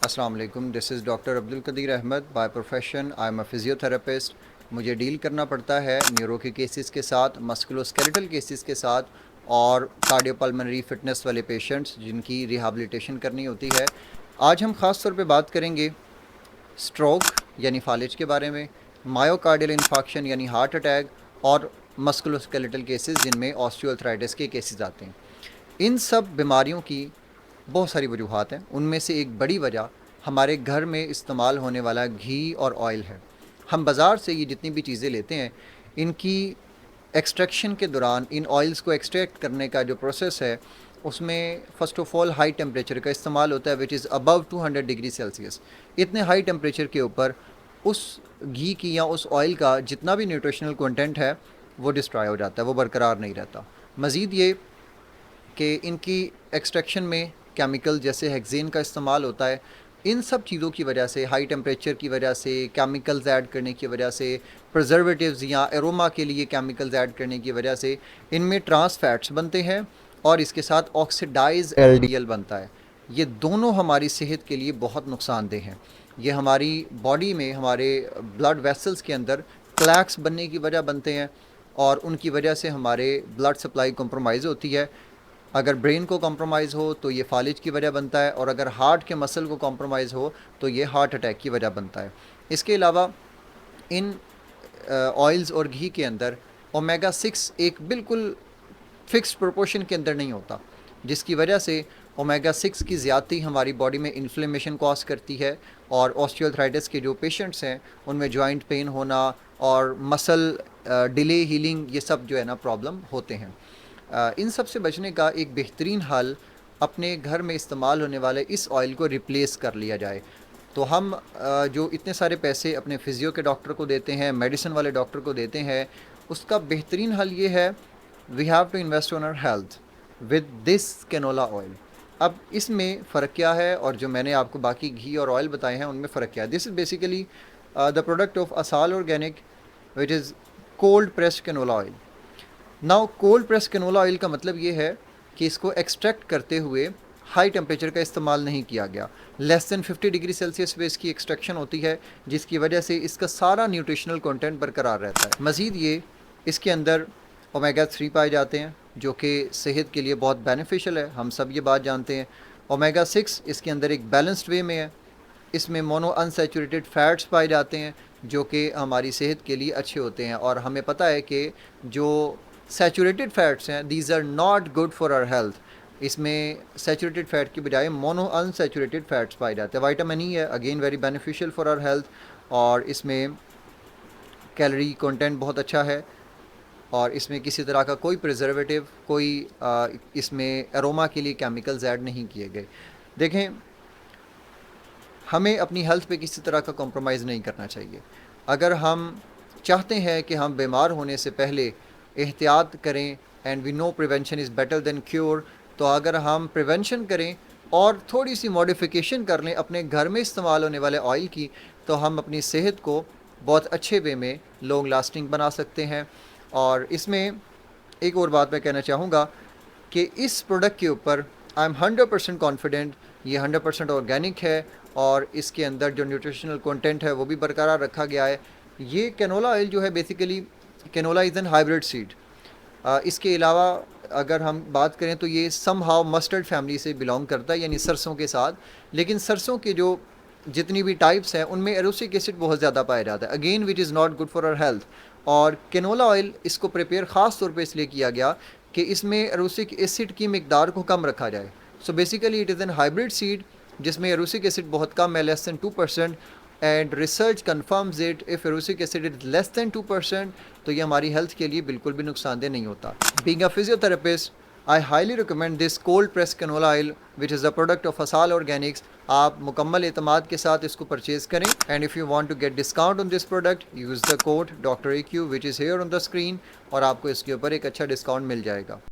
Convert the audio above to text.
अस्सलाम वालेकुम, this is doctor Abdul Qadir Ahmed. By profession I am a physiotherapist. मुझे डील करना पड़ता है न्यूरो के केसेस के साथ, मस्कुलोस्केलेटल केसेस के साथ और कार्डियोपल्मोनरी फिटनेस वाले पेशेंट्स जिनकी रिहैबिलिटेशन करनी होती है। आज हम ख़ास तौर पे बात करेंगे स्ट्रोक यानी फालिज के बारे में, मायोकार्डियल इन्फाक्शन यानी हार्ट अटैक और मस्कुलोस्केलेटल केसेस जिनमें ऑस्टियोआर्थराइटिस के केसेस आते हैं। इन सब बीमारियों की बहुत सारी वजूहात हैं। उनमें से एक बड़ी वजह हमारे घर में इस्तेमाल होने वाला घी और ऑयल है। हम बाज़ार से ये जितनी भी चीज़ें लेते हैं, इनकी एक्सट्रैक्शन के दौरान इन ऑयल्स को एक्सट्रैक्ट करने का जो प्रोसेस है, उसमें first of all high temperature का इस्तेमाल होता है, which is above 200 degree Celsius. इतने हाई टेम्परेचर के ऊपर उस घी की या उस ऑयल का जितना भी न्यूट्रिशनल कंटेंट है वो डिस्ट्रॉय हो जाता है, वो बरकरार नहीं रहता। मज़ीद ये कि इनकी एक्सट्रैक्शन में केमिकल जैसे हेक्सेन का इस्तेमाल होता है। इन सब चीज़ों की वजह से, हाई टेम्परेचर की वजह से, केमिकल्स ऐड करने की वजह से, प्रिजर्वेटिव्स या एरोमा के लिए केमिकल्स ऐड करने की वजह से इनमें ट्रांस फैट्स बनते हैं और इसके साथ ऑक्सीडाइज एलडीएल बनता है। ये दोनों हमारी सेहत के लिए बहुत नुकसानदेह हैं। ये हमारी बॉडी में, हमारे ब्लड वेसल्स के अंदर क्लैक्स बनने की वजह बनते हैं और उनकी वजह से हमारे ब्लड सप्लाई कॉम्प्रोमाइज़ होती है। अगर ब्रेन को कॉम्प्रोमाइज़ हो तो ये फालिज की वजह बनता है, और अगर हार्ट के मसल को कॉम्प्रोमाइज़ हो तो ये हार्ट अटैक की वजह बनता है। इसके अलावा इन ऑयल्स और घी के अंदर ओमेगा 6 एक बिल्कुल फ़िक्स प्रोपोर्शन के अंदर नहीं होता, जिसकी वजह से ओमेगा 6 की ज़्यादती हमारी बॉडी में इन्फ्लेमेशन कॉज करती है और ऑस्टियोआर्थराइटिस के जो पेशेंट्स हैं उनमें जॉइंट पेन होना और मसल डिले हीलिंग, ये सब जो है ना प्रॉब्लम होते हैं। इन सब से बचने का एक बेहतरीन हल अपने घर में इस्तेमाल होने वाले इस ऑयल को रिप्लेस कर लिया जाए। तो हम जो इतने सारे पैसे अपने फिज़ियो के डॉक्टर को देते हैं, मेडिसिन वाले डॉक्टर को देते हैं, उसका बेहतरीन हल ये है, we have to invest on our health with this canola oil. अब इसमें फ़र्क क्या है और जो मैंने आपको बाकी घी और ऑयल बताए हैं उनमें फ़र्क क्या है? This is basically the product of Asal organic which is cold pressed canola oil. Now cold press canola oil का मतलब ये है कि इसको एक्सट्रैक्ट करते हुए हाई टेम्परेचर का इस्तेमाल नहीं किया गया। लेस दैन 50 डिग्री सेल्सियस पे इसकी एक्सट्रैक्शन होती है, जिसकी वजह से इसका सारा न्यूट्रिशनल कंटेंट बरकरार रहता है। मज़ीद ये इसके अंदर ओमेगा 3 पाए जाते हैं जो कि सेहत के लिए बहुत बेनिफिशियल है, हम सब ये बात जानते हैं। ओमेगा 6 इसके अंदर एक बैलेंस्ड वे में है। इसमें मोनो अनसैचुरेटेड फ़ैट्स पाए जाते हैं जो कि हमारी सेहत के लिए अच्छे होते हैं, और हमें पता है कि जो सैचुरेटेड फ़ैट्स हैं these are not good for our health. इसमें सैचुरेटेड फ़ैट की बजाय मोनो अनसैचुरेटेड फ़ैट्स पाए जाते हैं। विटामिन ई है, again very beneficial for our health, और इसमें कैलोरी कंटेंट बहुत अच्छा है, और इसमें किसी तरह का कोई प्रिजर्वेटिव, कोई इसमें एरोमा के लिए केमिकल्स ऐड नहीं किए गए। देखें, हमें अपनी हेल्थ पे किसी तरह का कॉम्प्रोमाइज़ नहीं करना चाहिए। अगर हम चाहते हैं कि हम बीमार होने से पहले एहतियात करें, and we know prevention is better than cure, तो अगर हम प्रिवेंशन करें और थोड़ी सी मॉडिफिकेशन कर लें अपने घर में इस्तेमाल होने वाले ऑयल की, तो हम अपनी सेहत को बहुत अच्छे वे में लॉन्ग लास्टिंग बना सकते हैं। और इसमें एक और बात मैं कहना चाहूँगा कि इस प्रोडक्ट के ऊपर आई एम 100% कॉन्फिडेंट, ये 100% ऑर्गेनिक है और इसके अंदर जो न्यूट्रिशनल कंटेंट है वो भी बरकरार रखा गया है। ये कैनोला ऑयल जो है basically canola is an hybrid seed. इसके अलावा अगर हम बात करें तो ये सम हाउ मस्टर्ड फैमिली से बिलोंग करता है, यानी सरसों के साथ। लेकिन सरसों के जो जितनी भी टाइप्स हैं उनमें एरोसिक एसिड बहुत ज़्यादा पाया जाता है, again which is not good for our health. और कैनोला ऑयल इसको प्रिपेयर ख़ास तौर पे इसलिए किया गया कि इसमें एरोसिक एसिड की मिकदार को कम रखा जाए। So basically it is an hybrid seed जिसमें एरोसिक एसिड बहुत कम है, less than 2%, and research confirms it, if erucic acid is less than 2%, तो ये हमारी हेल्थ के लिए बिल्कुल भी नुकसानदेह नहीं होता। Being a physiotherapist, I highly recommend this cold press canola oil which is a product of Asal Organics. आप मुकम्मल एतमाद के साथ इसको परचेज़ करें, and if you want to get discount on this product use the code doctor AQ which is here on the screen, और आपको इसके ऊपर एक अच्छा डिस्काउंट मिल जाएगा।